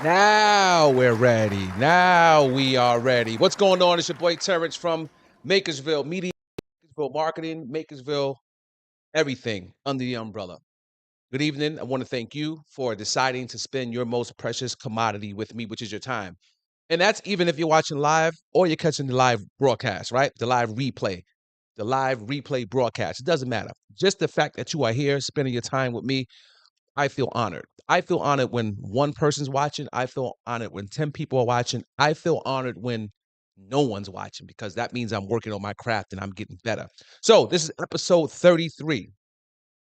Now we're ready. Now we are ready. What's going on? It's your boy Terrence from Makersville Media, Makersville Marketing, Makersville everything under the umbrella. Good evening. I want to thank you for deciding to spend your most precious commodity with me, which is your time. And that's even if you're watching live or you're catching the live broadcast, right? The live replay broadcast. It doesn't matter. Just the fact that you are here spending your time with me, I feel honored. I feel honored when one person's watching. I feel honored when 10 people are watching. I feel honored when no one's watching because that means I'm working on my craft and I'm getting better. So, this is episode 33.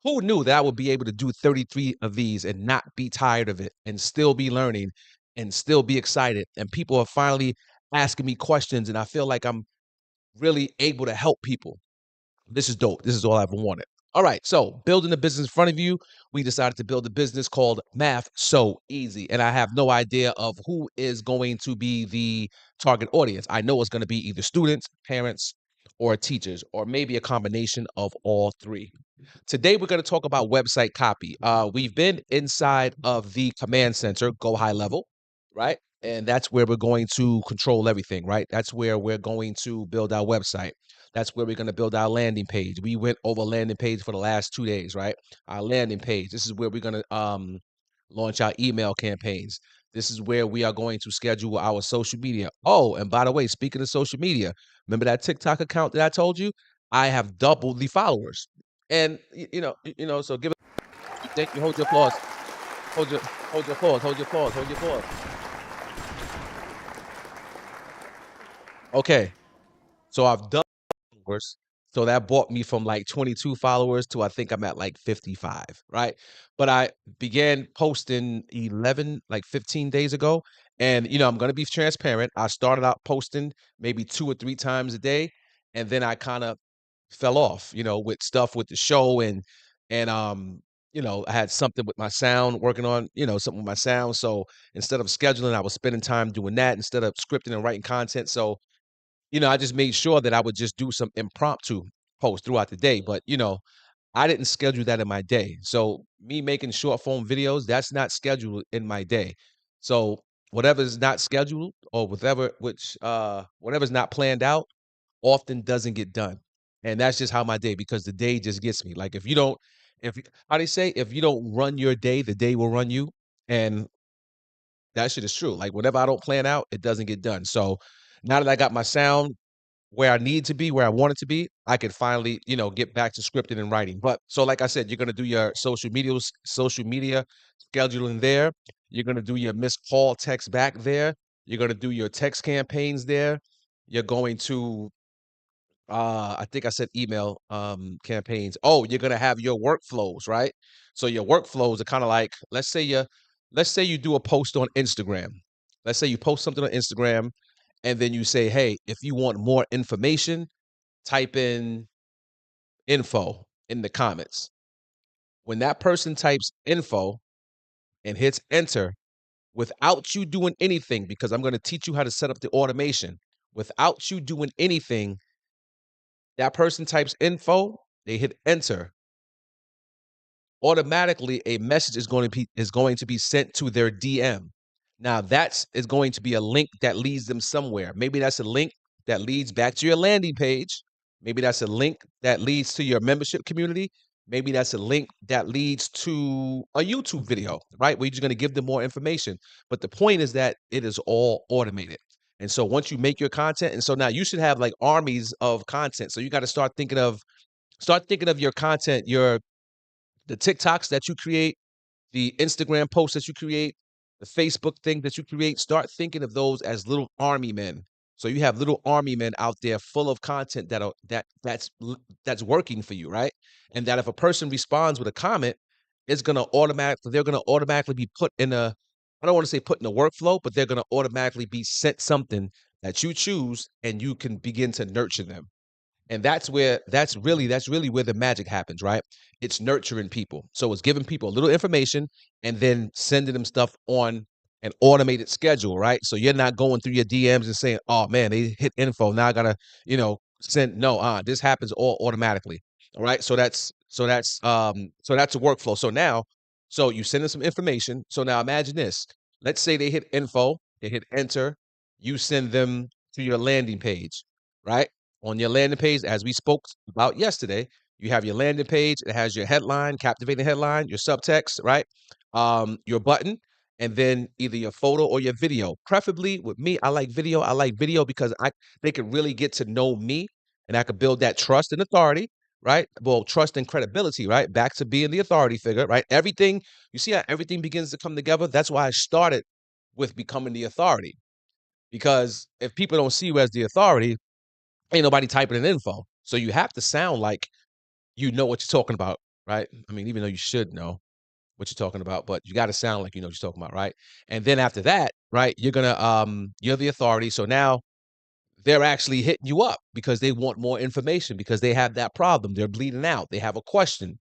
Who knew that I would be able to do 33 of these and not be tired of it and still be learning and still be excited? And people are finally asking me questions, and I feel like I'm really able to help people. This is dope. This is all I ever wanted. All right, so building a business in front of you, we decided to build a business called Math So Easy. And I have no idea of who is going to be the target audience. I know it's going to be either students, parents, or teachers, or maybe a combination of all three. Today, we're going to talk about website copy. We've been inside of the command center, go high level, right? And that's where we're going to control everything, right? That's where we're going to build our website. That's where we're going to build our landing page. We went over landing page for the last 2 days, right? Our landing page. This is where we're going to launch our email campaigns. This is where we are going to schedule our social media. Oh, and by the way, speaking of social media, remember that TikTok account that I told you? I have doubled the followers. And so give it. Thank you. Hold your applause. Hold your applause. Hold your applause. Hold your applause. Okay, so I've done followers. So that brought me from like 22 followers to I think I'm at like 55, right? But I began posting 11, like 15 days ago. And, I'm going to be transparent. I started out posting maybe 2 or 3 times a day. And then I kind of fell off, with stuff with the show and I had something with my sound working on, something with my sound. So instead of scheduling, I was spending time doing that instead of scripting and writing content. So I just made sure that I would just do some impromptu posts throughout the day. But, I didn't schedule that in my day. So me making short form videos, that's not scheduled in my day. So whatever's not scheduled or whatever's not planned out often doesn't get done. And that's just how my day because the day just gets me. Like if how they say, if you don't run your day, the day will run you. And that shit is true. Like whenever I don't plan out, it doesn't get done. So now that I got my sound where I need to be, where I want it to be, I could finally, get back to scripting and writing. But so like I said, you're gonna do your social media scheduling there. You're gonna do your missed call text back there. You're gonna do your text campaigns there. You're going to I think I said email campaigns. Oh, you're gonna have your workflows, right? So your workflows are kind of like, let's say you do a post on Instagram. Let's say you post something on Instagram and then you say, hey, if you want more information, type in info in the comments. When that person types info and hits enter without you doing anything, because I'm going to teach you how to set up the automation without you doing anything, that person types info, they hit enter. Automatically, a message is going to be sent to their DM. Now, that's is going to be a link that leads them somewhere. Maybe that's a link that leads back to your landing page. Maybe that's a link that leads to your membership community. Maybe that's a link that leads to a YouTube video, right? Where you're just going to give them more information. But the point is that it is all automated. And so once you make your content, and so now you should have like armies of content. So you got to start thinking of your content, the TikToks that you create, the Instagram posts that you create, the Facebook thing that you create, start thinking of those as little army men. So you have little army men out there full of content that's working for you, right? And that if a person responds with a comment, they're gonna automatically be put in a I don't want to say put in a workflow, but they're gonna automatically be sent something that you choose and you can begin to nurture them. And that's really where the magic happens, right? It's nurturing people. So it's giving people a little information and then sending them stuff on an automated schedule, right? So you're not going through your DMs and saying, "Oh man, they hit info. Now I gotta, send." No, this happens all automatically. All right. So that's a workflow. So you send them some information. So now imagine this. Let's say they hit info, they hit enter, you send them to your landing page, right? On your landing page, as we spoke about yesterday, you have your landing page. It has your headline, captivating headline, your subtext, right? Your button, and then either your photo or your video. Preferably with me, I like video. I like video because they can really get to know me, and I could build that trust and authority, right? Well, trust and credibility, right? Back to being the authority figure, right? Everything, you see how everything begins to come together? That's why I started with becoming the authority. Because if people don't see you as the authority, ain't nobody typing in info. So you have to sound like you know what you're talking about, right? I mean, even though you should know what you're talking about, but you got to sound like you know what you're talking about, right? And then after that, right, you're the authority. So now they're actually hitting you up because they want more information because they have that problem. They're bleeding out. They have a question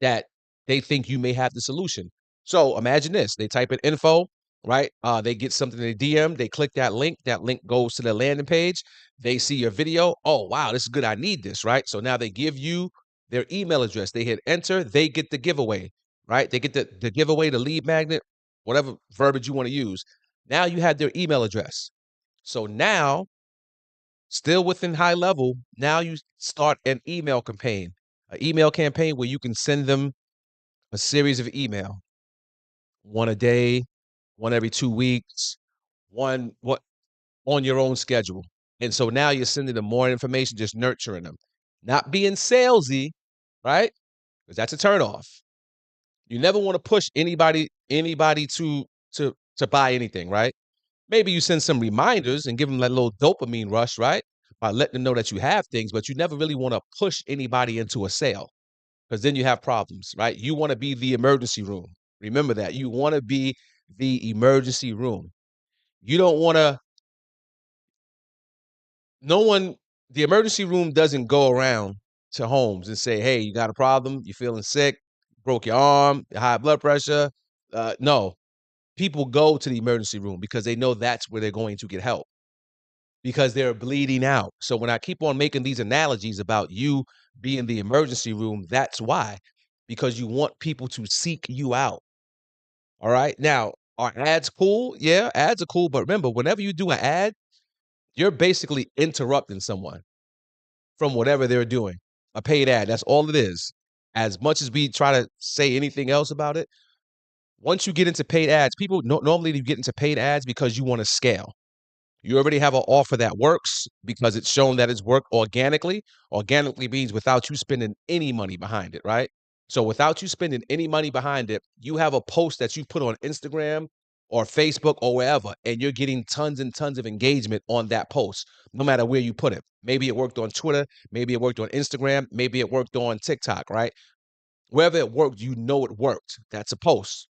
that they think you may have the solution. So imagine this: they type in info, right? They get something in the DM, they click that link. That link goes to the landing page. They see your video. Oh, wow, this is good. I need this, right? So now they give you their email address. They hit enter. They get the giveaway, right? They get the giveaway, the lead magnet, whatever verbiage you want to use. Now you have their email address. So now, still within high level, now you start an email campaign where you can send them a series of email, one a day, one every 2 weeks, one what on your own schedule. And so now you're sending them more information, just nurturing them, not being salesy, right? Because that's a turnoff. You never want to push anybody to buy anything, right? Maybe you send some reminders and give them that little dopamine rush, right? By letting them know that you have things, but you never really want to push anybody into a sale because then you have problems, right? You want to be the emergency room. Remember that. You want to be the emergency room. You don't want to, no one, the emergency room doesn't go around to homes and say, hey, you got a problem? You feeling sick? Broke your arm? High blood pressure? No. People go to the emergency room because they know that's where they're going to get help because they're bleeding out. So when I keep on making these analogies about you being the emergency room, that's why, because you want people to seek you out. All right. Now, are ads cool? Yeah, ads are cool. But remember, whenever you do an ad, you're basically interrupting someone from whatever they're doing. A paid ad. That's all it is. As much as we try to say anything else about it, once you get into paid ads, people normally you get into paid ads because you want to scale. You already have an offer that works because it's shown that it's worked organically. Organically means without you spending any money behind it, right? So without you spending any money behind it, you have a post that you put on Instagram or Facebook or wherever, and you're getting tons and tons of engagement on that post, no matter where you put it. Maybe it worked on Twitter, maybe it worked on Instagram, maybe it worked on TikTok, right? Wherever it worked, you know it worked. That's a post.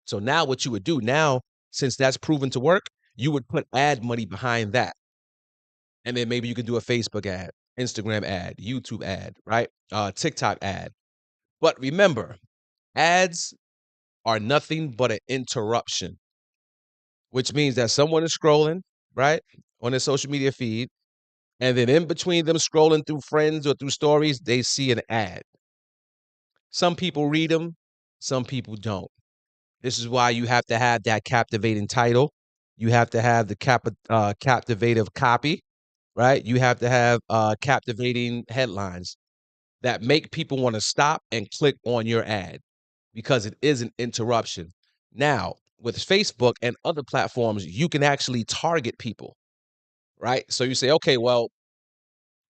So now what you would do now, since that's proven to work, you would put ad money behind that. And then maybe you could do a Facebook ad, Instagram ad, YouTube ad, right? TikTok ad. But remember, ads are nothing but an interruption, which means that someone is scrolling, right, on their social media feed. And then in between them scrolling through friends or through stories, they see an ad. Some people read them, some people don't. This is why you have to have that captivating title. You have to have the captivative copy, right? You have to have captivating headlines that make people want to stop and click on your ad because it is an interruption. Now, with Facebook and other platforms, you can actually target people, right? So you say, okay, well,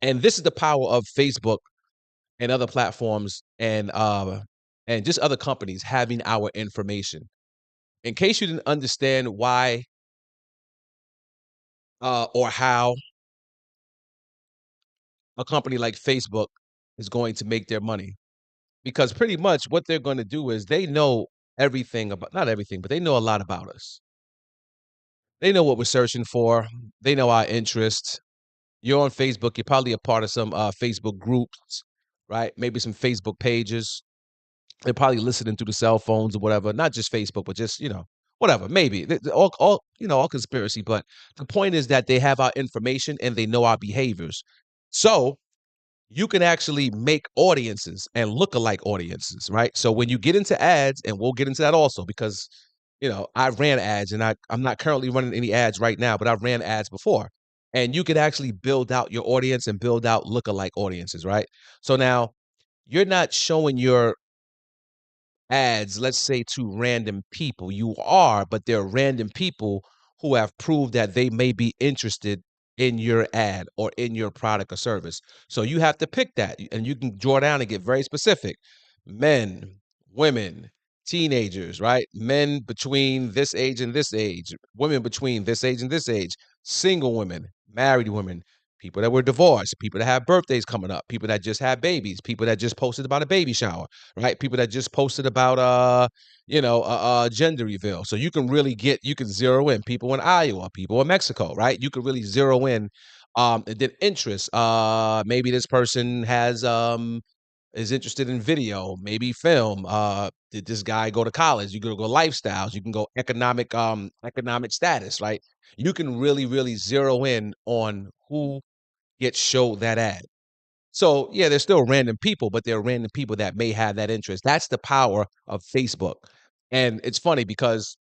and this is the power of Facebook and other platforms and just other companies having our information. In case you didn't understand why or how a company like Facebook is going to make their money, because pretty much what they're going to do is they know everything about, not everything, but they know a lot about us. They know what we're searching for. They know our interests. You're on Facebook. You're probably a part of some Facebook groups, right? Maybe some Facebook pages. They're probably listening through the cell phones or whatever. Not just Facebook, but just whatever. Maybe all all conspiracy. But the point is that they have our information and they know our behaviors. So you can actually make audiences and look-alike audiences, right? So when you get into ads, and we'll get into that also because I ran ads, and I'm not currently running any ads right now, but I've ran ads before. And you could actually build out your audience and build out lookalike audiences, right? So now you're not showing your ads, let's say, to random people. You are, but they're random people who have proved that they may be interested in your ad or in your product or service. So you have to pick that, and you can draw down and get very specific. Men, women, teenagers, right? Men between this age and this age, women between this age and this age, single women, married women, people that were divorced, people that have birthdays coming up, people that just had babies, people that just posted about a baby shower, right? People that just posted about gender reveal. So you can zero in people in Iowa, people in Mexico, right? You can really zero in and then interest. Maybe this person has is interested in video, maybe film. Did this guy go to college? You can go lifestyles, you can go economic status, right? You can really zero in on who gets showed that ad. So, yeah, they're still random people, but they're random people that may have that interest. That's the power of Facebook. And it's funny because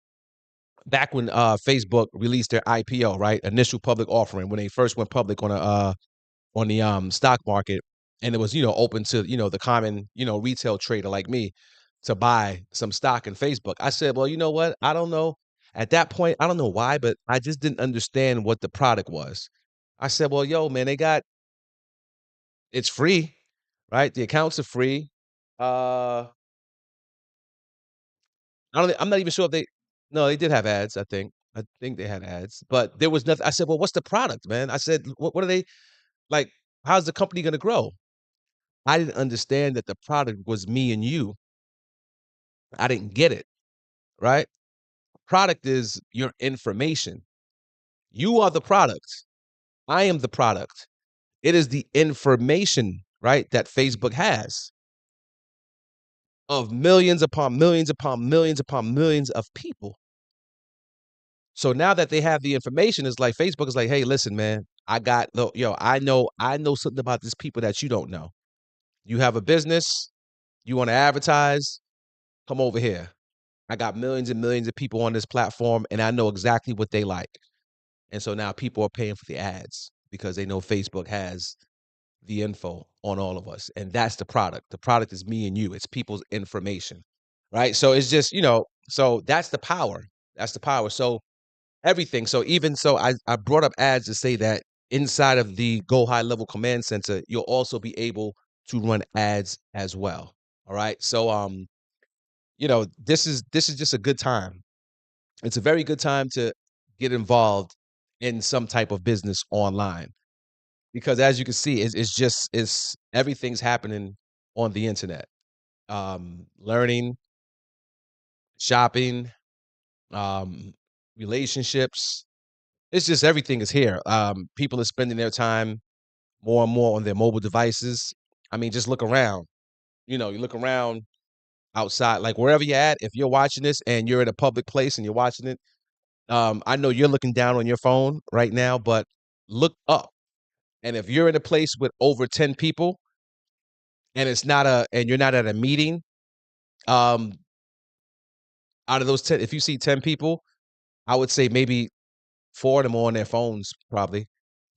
back when Facebook released their IPO, right? Initial public offering, when they first went public on the stock market, and it was, open to, the common, retail trader like me to buy some stock in Facebook. I said, well, you know what? I don't know. At that point, I don't know why, but I just didn't understand what the product was. I said, well, yo, man, it's free, right? The accounts are free. Uh, I'm not even sure if they no, they did have ads, I think. I think they had ads, but there was nothing. I said, "Well, what's the product, man?" I said, What are they like, how's the company gonna grow?" I didn't understand that the product was me and you. I didn't get it, right? Product is your information. You are the product. I am the product. It is the information, right, that Facebook has of millions upon millions upon millions upon millions of people. So now that they have the information, it's like Facebook is like, "Hey, listen, man, I know something about these people that you don't know. You have a business, you want to advertise, come over here. I got millions and millions of people on this platform, and I know exactly what they like." And so now people are paying for the ads because they know Facebook has the info on all of us, and that's the product. The product is me and you. It's people's information, right? So it's just, so that's the power. That's the power. So everything. So even so, I brought up ads to say that inside of the Go High Level Command Center, you'll also be able to run ads as well. All right. So this is just a good time. It's a very good time to get involved in some type of business online because as you can see, it's everything's happening on the internet. Learning, shopping, um, relationships. It's just everything is here. People are spending their time more and more on their mobile devices. I mean, just look around. You look around outside, like wherever you're at. If you're watching this and you're in a public place and you're watching it, I know you're looking down on your phone right now, but look up. And if you're in a place with over 10 people and you're not at a meeting, um, out of those 10, if you see 10 people, I would say maybe four of them are on their phones, probably.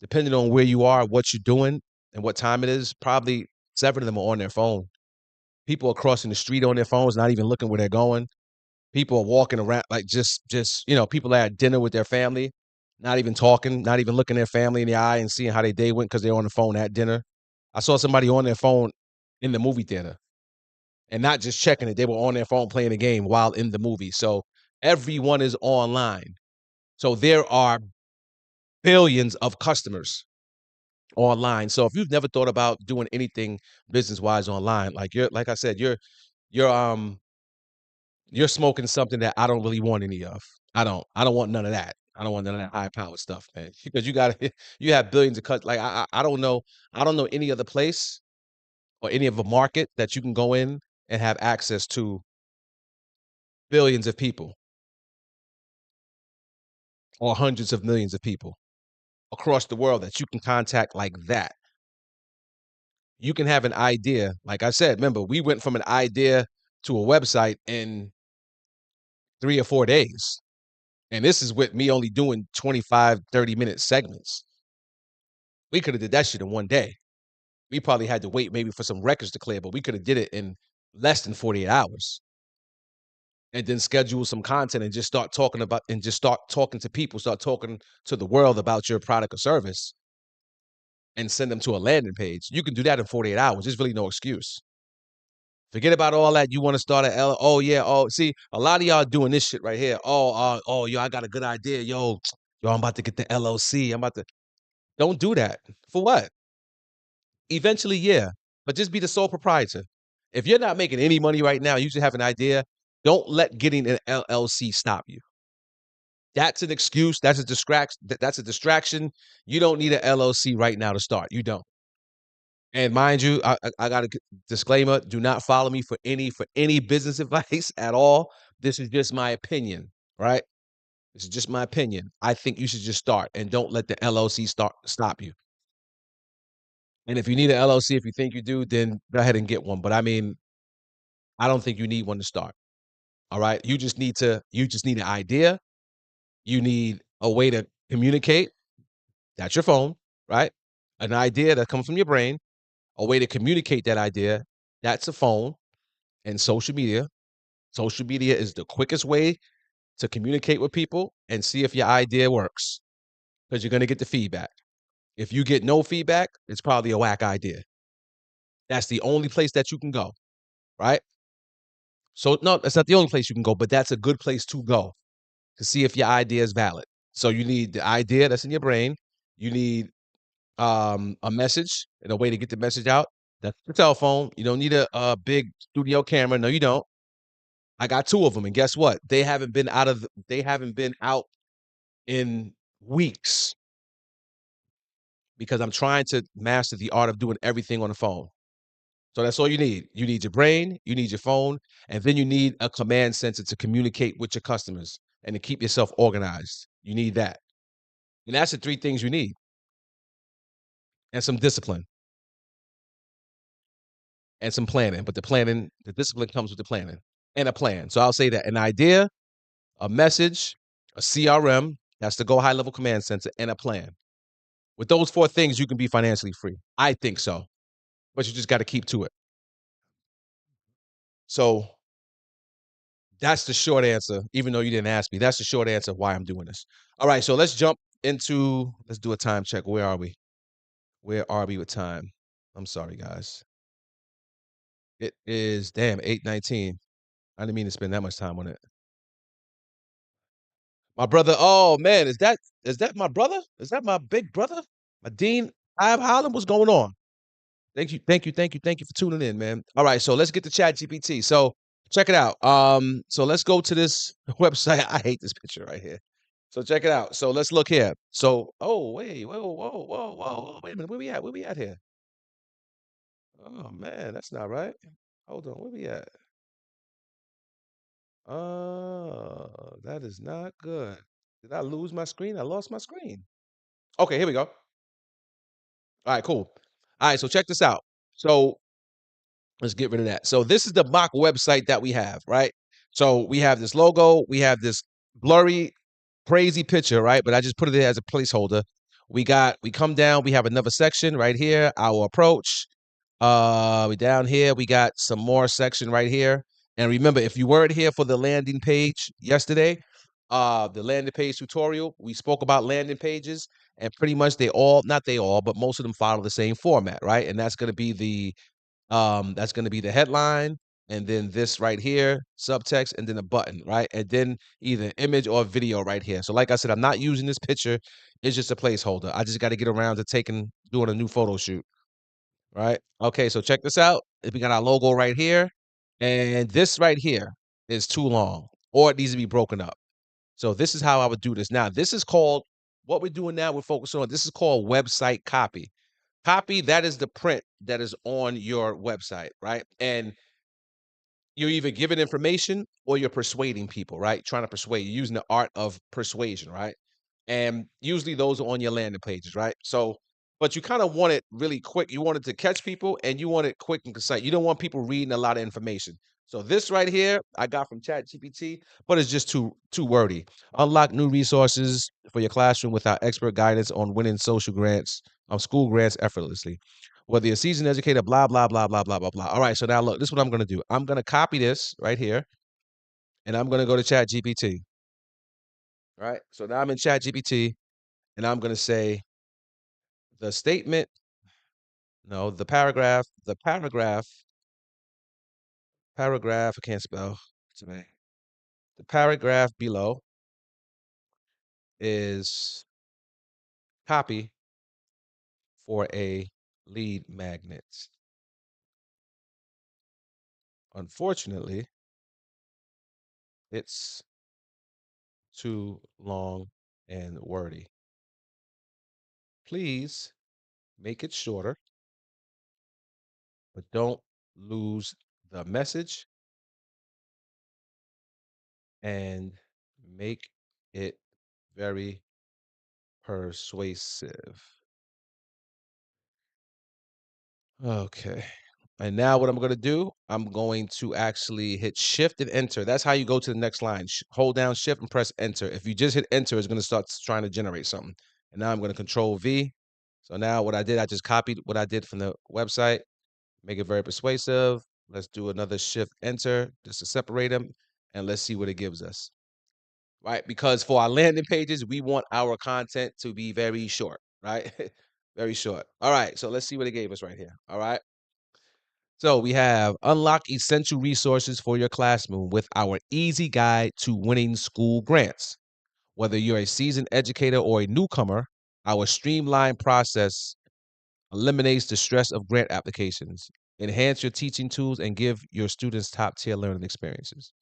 Depending on where you are, what you're doing, and what time it is, probably seven of them are on their phone. People are crossing the street on their phones, not even looking where they're going. People are walking around like just people are at dinner with their family, not even talking, not even looking their family in the eye and seeing how their day went because they're on the phone at dinner. I saw somebody on their phone in the movie theater and not just checking it; they were on their phone playing a game while in the movie. So everyone is online. So there are billions of customers online. So if you've never thought about doing anything business wise online, like I said, you're smoking something that I don't really want any of. I don't want none of that. I don't want none of that high power stuff, man. Because you got you have billions of like I don't know any other place or any of a market that you can go in and have access to billions of people or hundreds of millions of people across the world that you can contact like that. You can have an idea. Like I said, remember, we went from an idea to a website in 3 or 4 days. And this is with me only doing 25, 30-minute segments. We could have did that shit in one day. We probably had to wait maybe for some records to clear, but we could have did it in less than 48 hours. And then schedule some content and just start talking about and just start talking to people, start talking to the world about your product or service and send them to a landing page. You can do that in 48 hours. There's really no excuse. Forget about all that. You want to start a L. Oh yeah. Oh, see, a lot of y'all doing this shit right here. Yo, I got a good idea. Yo, I'm about to get the LLC. I'm about to. Don't do that. For what? Eventually, yeah, but just be the sole proprietor. If you're not making any money right now, you just have an idea. Don't let getting an LLC stop you. That's an excuse. That's a distraction. That's a distraction. You don't need an LLC right now to start. You don't. And mind you, I got a disclaimer: do not follow me for any business advice at all. This is just my opinion, right? This is just my opinion. I think you should just start and don't let the LLC stop you. And if you need an LLC, if you think you do, then go ahead and get one. But I mean, I don't think you need one to start. All right. You just need an idea. You need a way to communicate. That's your phone, right? An idea that comes from your brain, a way to communicate that idea. That's a phone and social media. Social media is the quickest way to communicate with people and see if your idea works because you're going to get the feedback. If you get no feedback, it's probably a whack idea. That's the only place that you can go, right? So, no, that's not the only place you can go, but that's a good place to go to see if your idea is valid. So, you need the idea that's in your brain. You need a message and a way to get the message out. That's the telephone. You don't need a big studio camera. No, you don't. I got two of them, and guess what? They haven't been out in weeks because I'm trying to master the art of doing everything on the phone. So that's all you need. You need your brain, you need your phone, and then you need a command center to communicate with your customers and to keep yourself organized. You need that. And that's the three things you need. And some discipline and some planning. But the discipline comes with the planning and a plan. So I'll say that an idea, a message, a CRM, that's the Go High Level Command Center, and a plan. With those four things, you can be financially free. I think so. But you just got to keep to it. So that's the short answer, even though you didn't ask me. That's the short answer why I'm doing this. All right, so let's do a time check. Where are we? Where are we with time? I'm sorry, guys. It is, damn, 8:19. I didn't mean to spend that much time on it. My brother, oh man, is that my brother? Is that my big brother? My Dean Ive Holland? What's going on? Thank you for tuning in, man. All right, so let's get to ChatGPT. So check it out. So let's go to this website. I hate this picture right here. So check it out. So let's look here. So, oh wait, whoa, wait a minute. Where we at? Where we at here? Oh man, that's not right. Hold on, where we at? That is not good. Did I lose my screen? I lost my screen. Okay, here we go. All right, cool. All right, so check this out. So let's get rid of that. So this is the mock website that we have, right? So we have this logo, we have this blurry, crazy picture, right? But I just put it there as a placeholder. We come down, we have another section right here, our approach. We down here, we got some more section right here. And remember, if you weren't here for the landing page yesterday, the landing page tutorial, we spoke about landing pages, and pretty much not they all, but most of them follow the same format, right? And that's going to be the headline, and then this right here, subtext, and then a button, right? And then either image or video right here. So like I said, I'm not using this picture. It's just a placeholder. I just got to get around to doing a new photo shoot, right? Okay, so check this out. We got our logo right here, and this right here is too long, or it needs to be broken up. So this is how I would do this. Now, this is called, what we're doing now, we're focusing on, this is called website copy. Copy, that is the print that is on your website, right? And you're either giving information or you're persuading people, right? Trying to persuade, using the art of persuasion, right? And usually those are on your landing pages, right? So, but you kind of want it really quick. You want it to catch people and you want it quick and concise. You don't want people reading a lot of information. So this right here, I got from ChatGPT, but it's just too wordy. Unlock new resources for your classroom with our expert guidance on winning social grants, school grants effortlessly. Whether you're a seasoned educator, blah blah blah blah blah blah blah. All right, so now look, this is what I'm gonna do. I'm gonna copy this right here, and I'm gonna go to ChatGPT. Right. So now I'm in ChatGPT, and I'm gonna say the statement. No, paragraph. I can't spell today. The paragraph below is copy for a lead magnet. Unfortunately, it's too long and wordy. Please make it shorter, but don't lose the message and make it very persuasive. Okay. And now what I'm going to do, I'm going to actually hit shift and enter. That's how you go to the next line. Hold down shift and press enter. If you just hit enter, it's going to start trying to generate something. And now I'm going to control V. So now what I did, I just copied what I did from the website, make it very persuasive. Let's do another shift enter just to separate them. And let's see what it gives us. Right? Because for our landing pages, we want our content to be very short, right? Very short. All right. So let's see what it gave us right here. All right. So we have unlock essential resources for your classroom with our easy guide to winning school grants. Whether you're a seasoned educator or a newcomer, our streamlined process eliminates the stress of grant applications. Enhance your teaching tools and give your students top tier learning experiences.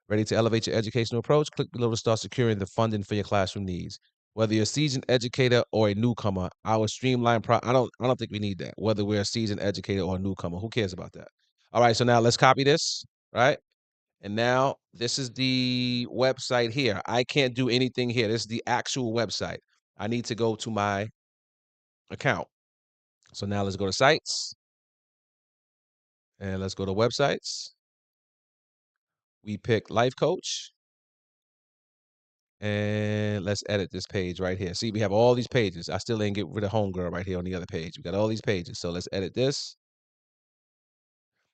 Ready to elevate your educational approach? Click below to start securing the funding for your classroom needs. Whether you're a seasoned educator or a newcomer, our streamlined I don't think we need that. Whether we're a seasoned educator or a newcomer, who cares about that? All right, so now let's copy this, right? And now this is the website here. I can't do anything here. This is the actual website. I need to go to my account. So now let's go to sites and let's go to websites. We pick life coach. And let's edit this page right here. See, we have all these pages. I still ain't get rid of homegirl right here on the other page. We got all these pages. So let's edit this.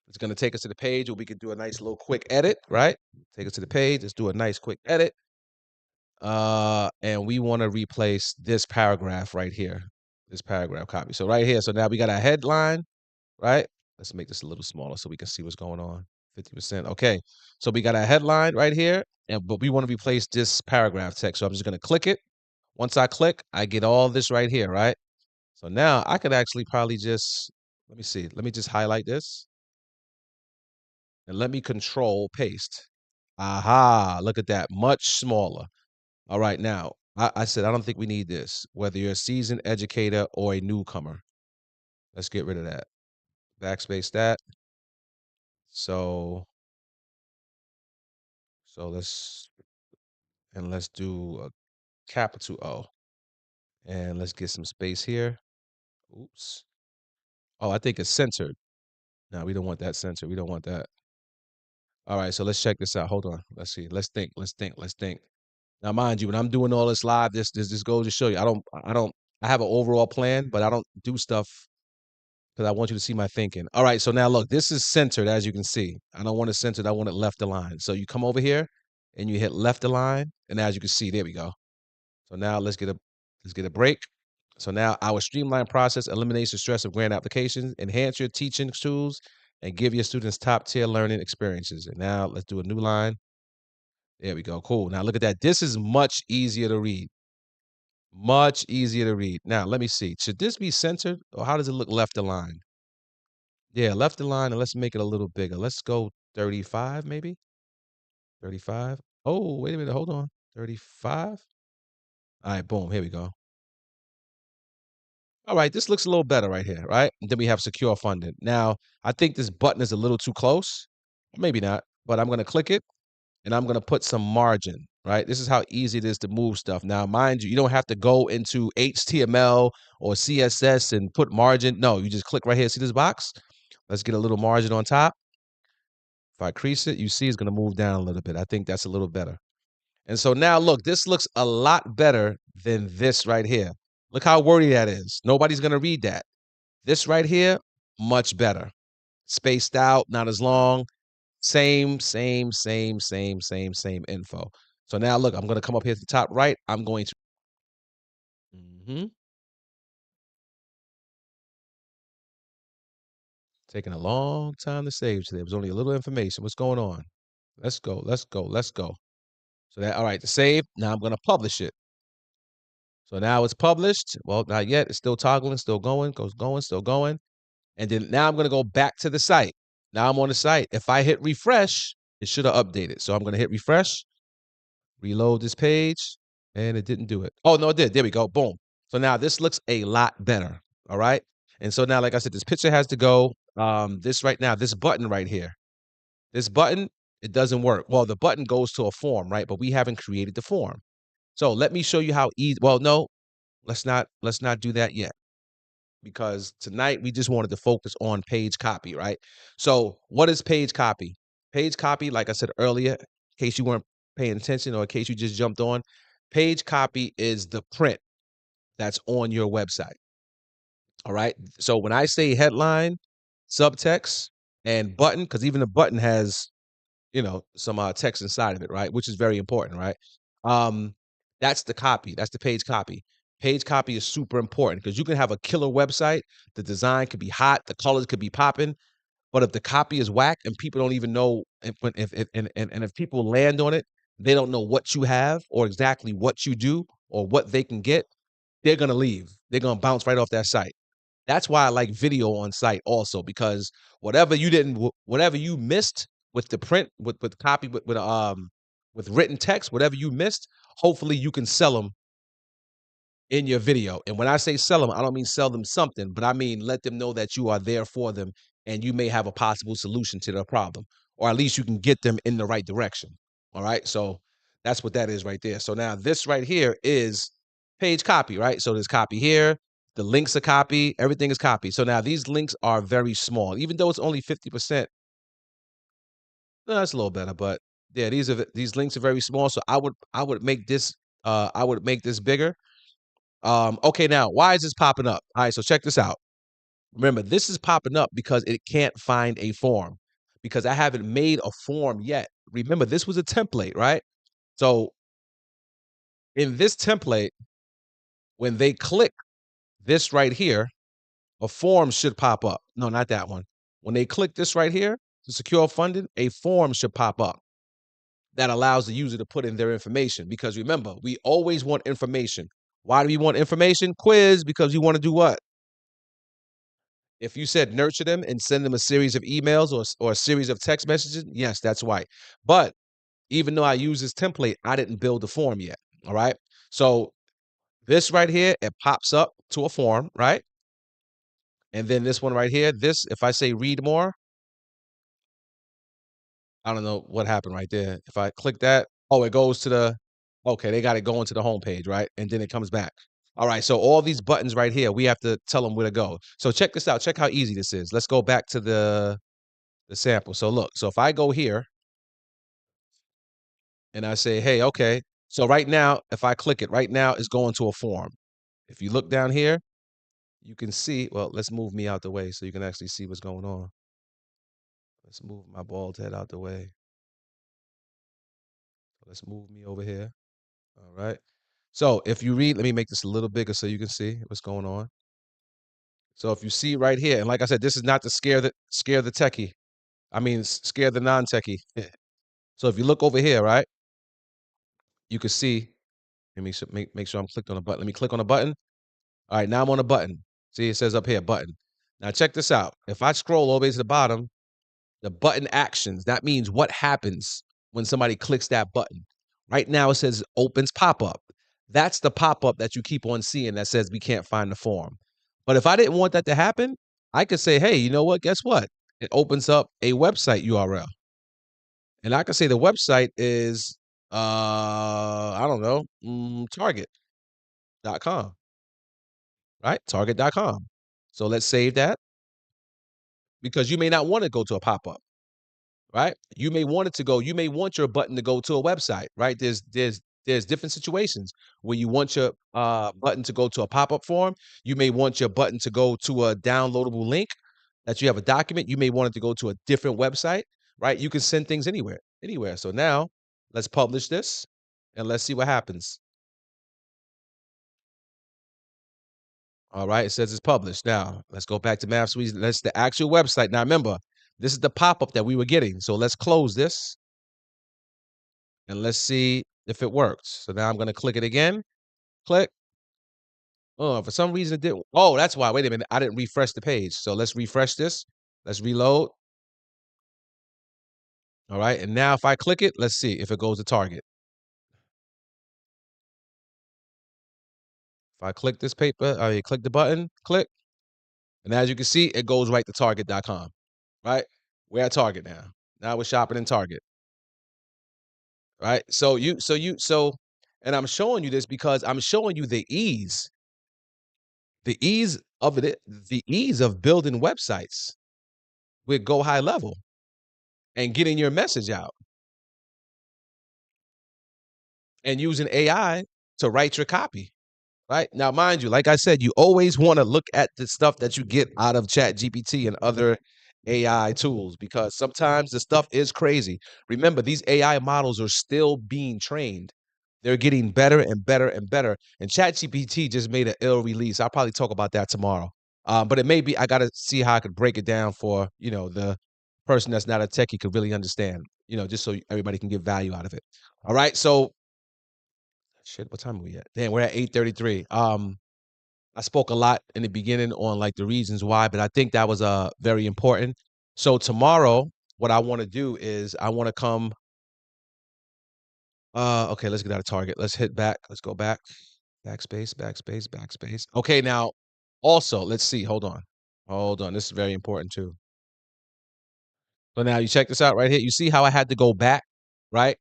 It's going to take us to the page where we can do a nice little quick edit, right? Take us to the page. Let's do a nice quick edit. And we want to replace this paragraph right here. This paragraph copy. So right here. So now we got a headline, right? Let's make this a little smaller so we can see what's going on. 50%. Okay. So we got a headline right here. But we want to replace this paragraph text. So I'm just going to click it. Once I click, I get all this right here, right? So now I could actually probably just, let me see, let me just highlight this and let me control paste. Aha, look at that, much smaller. All right, now, I said, I don't think we need this, whether you're a seasoned educator or a newcomer. Let's get rid of that. Backspace that. So, let's do a capital O. And let's get some space here. Oops. Oh, I think it's centered. No, we don't want that centered. We don't want that. All right, so let's check this out. Hold on. Let's see. Let's think. Now, mind you, when I'm doing all this live, this goes to show you. I have an overall plan, but I don't do stuff because I want you to see my thinking. All right, so now look, this is centered, as you can see. I don't want it centered, I want it left aligned. So you come over here and you hit left align, and as you can see, there we go. So now let's get a break. So now our streamlined process eliminates the stress of grant applications, enhance your teaching tools, and give your students top tier learning experiences. And now let's do a new line. There we go. Cool. Now look at that. This is much easier to read. Much easier to read. Now let me see. Should this be centered or how does it look left aligned? Yeah, left aligned, and let's make it a little bigger. Let's go 35 maybe. 35. Oh, wait a minute. Hold on. 35. All right, boom. Here we go. All right, this looks a little better right here, right? And then we have secure funding. Now, I think this button is a little too close. Maybe not, but I'm going to click it and I'm going to put some margin, right? This is how easy it is to move stuff. Now, mind you, you don't have to go into HTML or CSS and put margin. No, you just click right here. See this box? Let's get a little margin on top. If I crease it, you see it's gonna move down a little bit. I think that's a little better. And so now look, this looks a lot better than this right here. Look how wordy that is. Nobody's gonna read that. This right here, much better. Spaced out, not as long. Same info. So now look, I'm gonna come up here to the top right. I'm going to taking a long time to save today. It was only a little information. What's going on? Let's go, let's go, let's go. So that all right, to save. Now I'm gonna publish it. So now it's published. Well, not yet. It's still toggling, still going, goes going, still going. And then now I'm gonna go back to the site. Now I'm on the site. If I hit refresh, it should have updated. So I'm gonna hit refresh, reload this page, and it didn't do it. Oh no, it did. There we go. Boom. So now this looks a lot better. All right. And so now, like I said, this picture has to go. This right now, this button right here. This button, it doesn't work. Well, the button goes to a form, right? But we haven't created the form. So let me show you how easy. Well, no, let's not do that yet because tonight we just wanted to focus on page copy, right? So what is page copy? Page copy, like I said earlier, in case you weren't paying attention or in case you just jumped on, page copy is the print that's on your website. All right. So when I say headline, subtext, and button, because even the button has some text inside of it, right? Which is very important, right? Um, that's the copy. That's the page copy. Page copy is super important because you can have a killer website. The design could be hot, the colors could be popping, but if the copy is whack and people don't even know if people land on it, they don't know what you have or exactly what you do or what they can get, they're gonna leave. They're gonna bounce right off that site. That's why I like video on site also because whatever you missed with the print, with copy, with written text, whatever you missed, hopefully you can sell them in your video. And when I say sell them, I don't mean sell them something, but I mean let them know that you are there for them and you may have a possible solution to their problem, or at least you can get them in the right direction. All right. So that's what that is right there. So now this right here is page copy, right? So there's copy here. The links are copy. Everything is copy. So now these links are very small, even though it's only 50%. No, that's a little better, but yeah, these links are very small. So I would make this bigger. Okay, now why is this popping up? All right, so check this out. Remember, this is popping up because it can't find a form because I haven't made a form yet. Remember, this was a template, right? So in this template, when they click this right here, a form should pop up. No, not that one. When they click this right here to secure funding, a form should pop up that allows the user to put in their information. Because remember, we always want information. Why do we want information? Quiz, because you want to do what? If you said nurture them and send them a series of emails or a series of text messages, yes, that's right. But even though I use this template, I didn't build the form yet. All right. So this right here, it pops up to a form, right? And then this one right here, this, if I say read more, I don't know what happened right there. If I click that, oh, it goes to okay, they got it going to the homepage, right? And then it comes back. All right, so all these buttons right here, we have to tell them where to go. So check this out. Check how easy this is. Let's go back to the sample. So look, so if I go here and I say, hey, okay, so right now, if I click it, right now it's going to a form. If you look down here, you can see, well, let's move me out the way so you can actually see what's going on. Let's move my bald head out the way. Let's move me over here. All right. So if you read, let me make this a little bigger so you can see what's going on. So if you see right here, and like I said, this is not to scare the techie. I mean, scare the non-techie. So if you look over here, right, you can see. Let me make sure I'm clicked on a button. Let me click on a button. All right, now I'm on a button. See, it says up here, button. Now check this out. If I scroll all the way to the bottom, the button actions, that means what happens when somebody clicks that button. Right now it says opens pop-up. That's the pop-up that you keep on seeing that says we can't find the form. But if I didn't want that to happen, I could say, hey, you know what? Guess what? It opens up a website URL. And I could say the website is I don't know, target.com, right? Target.com. So let's save that because you may not want to go to a pop-up. right? You may want your button to go to a website, right? There's different situations where you want your button to go to a pop-up form. You may want your button to go to a downloadable link that you have a document. You may want it to go to a different website, right? You can send things anywhere, anywhere. So now let's publish this and let's see what happens. All right, it says it's published. Now let's go back to Math Suite. That's the actual website. Now remember, this is the pop-up that we were getting. So let's close this and let's see if it works. So now I'm gonna click it again. Click. Oh, for some reason it didn't. Oh, that's why. Wait a minute. I didn't refresh the page. So let's refresh this. Let's reload. All right. And now if I click it, let's see if it goes to target. If I click this paper, I click the button, click. And as you can see, it goes right to target.com. Right? We're at Target now. Now we're shopping in Target. Right? And I'm showing you this because I'm showing you the ease of it, the ease of building websites with Go High Level and getting your message out and using AI to write your copy. Right? Now, mind you, like I said, you always want to look at the stuff that you get out of ChatGPT and other AI tools because sometimes the stuff is crazy. Remember, these AI models are still being trained. They're getting better and better and better. And ChatGPT just made an ill release. I'll probably talk about that tomorrow. But it may be I got to see how I could break it down for the person that's not a techie could really understand. Just so everybody can get value out of it. All right, so shit, what time are we at? Damn, we're at 8:33. I spoke a lot in the beginning on like the reasons why, but I think that was very important. So tomorrow, what I want to do is I want to come okay, let's get out of Target. Let's hit back. Let's go back. Backspace, backspace, backspace. Okay, now also, let's see. Hold on. Hold on. This is very important too. So now you check this out right here. You see how I had to go back, right?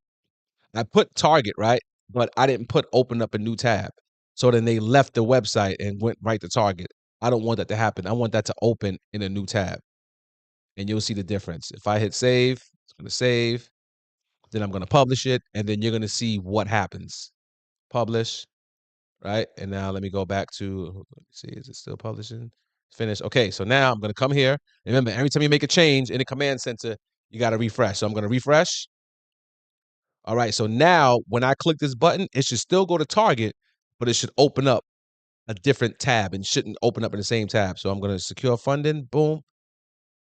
I put Target, right? But I didn't put open up a new tab. So then they left the website and went right to Target. I don't want that to happen. I want that to open in a new tab. And you'll see the difference. If I hit save, it's going to save. Then I'm going to publish it. And then you're going to see what happens. Publish, right? And now let me go back to, let me see, is it still publishing? Finish. Okay, so now I'm going to come here. Remember, every time you make a change in the command center, you got to refresh. So I'm going to refresh. All right, so now when I click this button, it should still go to Target, but it should open up a different tab and shouldn't open up in the same tab. So I'm going to secure funding. Boom.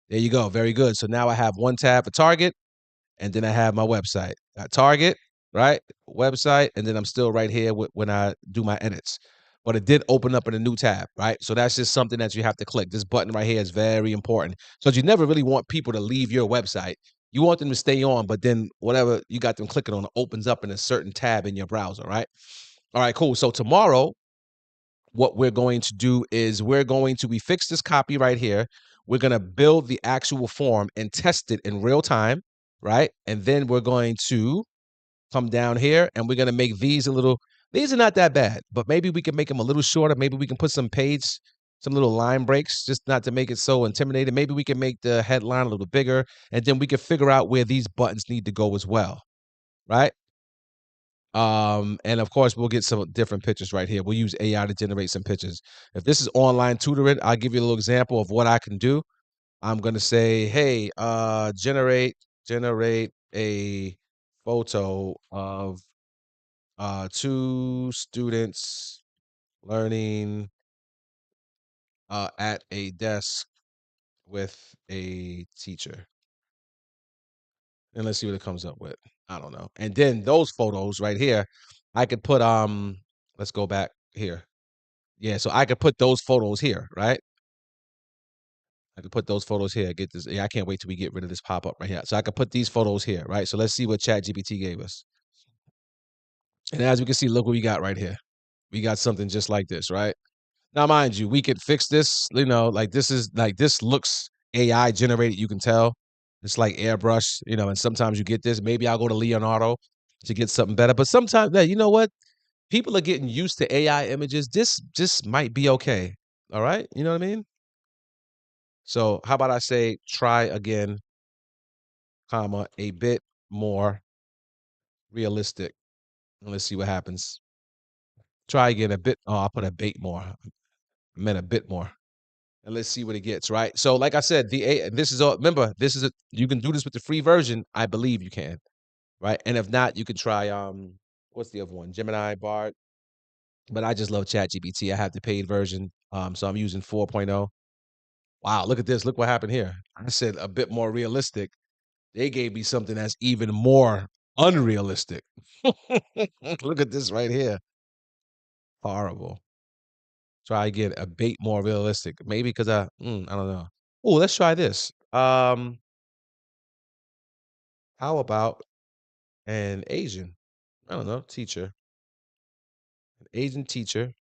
There you go. Very good. So now I have one tab for Target, and then I have my website. Target, right? Website, and then I'm still right here when I do my edits. But it did open up in a new tab, right? So that's just something that you have to click. This button right here is very important. So you never really want people to leave your website. You want them to stay on, but then whatever you got them clicking on opens up in a certain tab in your browser, right? All right, cool. So tomorrow, what we're going to do is we fix this copy right here. We're going to build the actual form and test it in real time, right? And then we're going to come down here and we're going to make these are not that bad, but maybe we can make them a little shorter. Maybe we can put some little line breaks, just not to make it so intimidating. Maybe we can make the headline a little bigger, and then we can figure out where these buttons need to go as well, right? And of course, we'll get some different pictures right here. We'll use AI to generate some pictures. If this is online tutoring, I'll give you a little example of what I can do. I'm gonna say, hey, generate a photo of two students learning at a desk with a teacher. And let's see what it comes up with. I don't know. And then those photos right here, I could put let's go back here. Yeah, so I could put those photos here, right? I could put those photos here. Get this. Yeah, I can't wait till we get rid of this pop-up right here. So I could put these photos here, right? So let's see what ChatGPT gave us. And as we can see, look what we got right here. We got something just like this, right? Now, mind you, we could fix this, like this looks AI generated, you can tell. It's like airbrush, and sometimes you get this. Maybe I'll go to Leonardo to get something better. But sometimes, you know what? People are getting used to AI images. This just might be okay. All right? You know what I mean? So how about I say try again, comma, a bit more realistic. And let's see what happens. Try again a bit. Oh, I'll put a bait more. I meant a bit more. And let's see what it gets, right? So, like I said, this is all, remember, this is you can do this with the free version. I believe you can, right? And if not, you can try what's the other one? Gemini, Bard. But I just love ChatGPT. I have the paid version. So I'm using 4.0. Wow, look at this. Look what happened here. I said a bit more realistic. They gave me something that's even more unrealistic. Look at this right here. Horrible. Try again, a bit more realistic. Maybe because I don't know. Oh, let's try this. How about an Asian? I don't know, teacher, an Asian teacher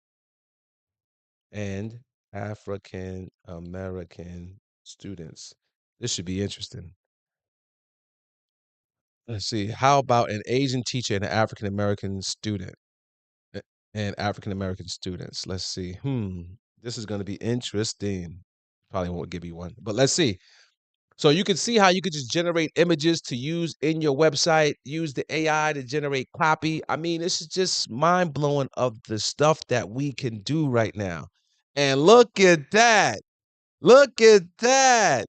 and African American students. This should be interesting. Let's see. How about an Asian teacher and an African American student? And African American students. Let's see. This is going to be interesting. Probably won't give you one, but let's see. So you can see how you could just generate images to use in your website, use the AI to generate copy. I mean, this is just mind blowing of the stuff that we can do right now. And look at that. Look at that.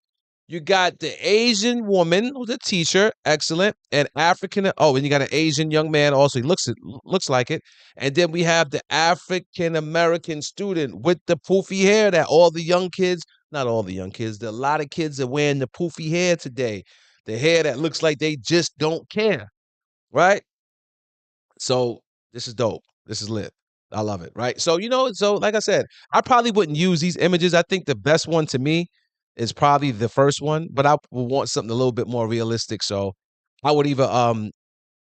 You got the Asian woman who's a teacher, excellent, and African. Oh, and you got an Asian young man also. He looks like it. And then we have the African American student with the poofy hair that all the young kids, not all the young kids, a lot of kids are wearing the poofy hair today. The hair that looks like they just don't care, right? So this is dope. This is lit. I love it, right? So so like I said, I probably wouldn't use these images. I think the best one to me is probably the first one, but I would want something a little bit more realistic. So I would either and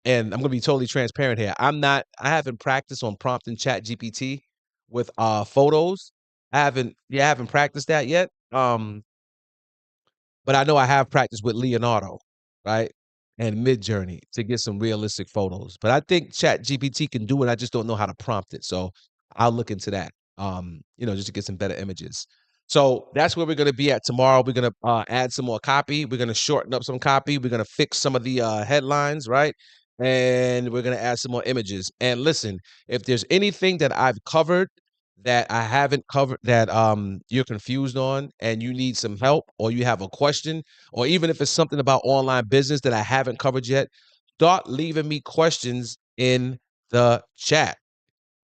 I'm gonna be totally transparent here. I haven't practiced on prompting Chat GPT with photos. I haven't practiced that yet. But I know I have practiced with Leonardo, right? And Midjourney to get some realistic photos. But I think Chat GPT can do it. I just don't know how to prompt it. So I'll look into that. Just to get some better images. So that's where we're gonna be at tomorrow. We're gonna add some more copy. We're gonna shorten up some copy. We're gonna fix some of the headlines, right? And we're gonna add some more images. And listen, if there's anything that I've covered that I haven't covered that you're confused on and you need some help or you have a question, or even if it's something about online business that I haven't covered yet, start leaving me questions in the chat.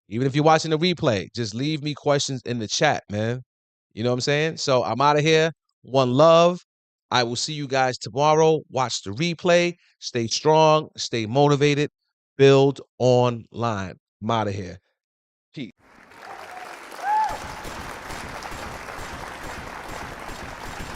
Even if you're watching the replay, just leave me questions in the chat, man. You know what I'm saying? So I'm out of here. One love. I will see you guys tomorrow. Watch the replay. Stay strong, stay motivated, build online. I'm out of here. Peace.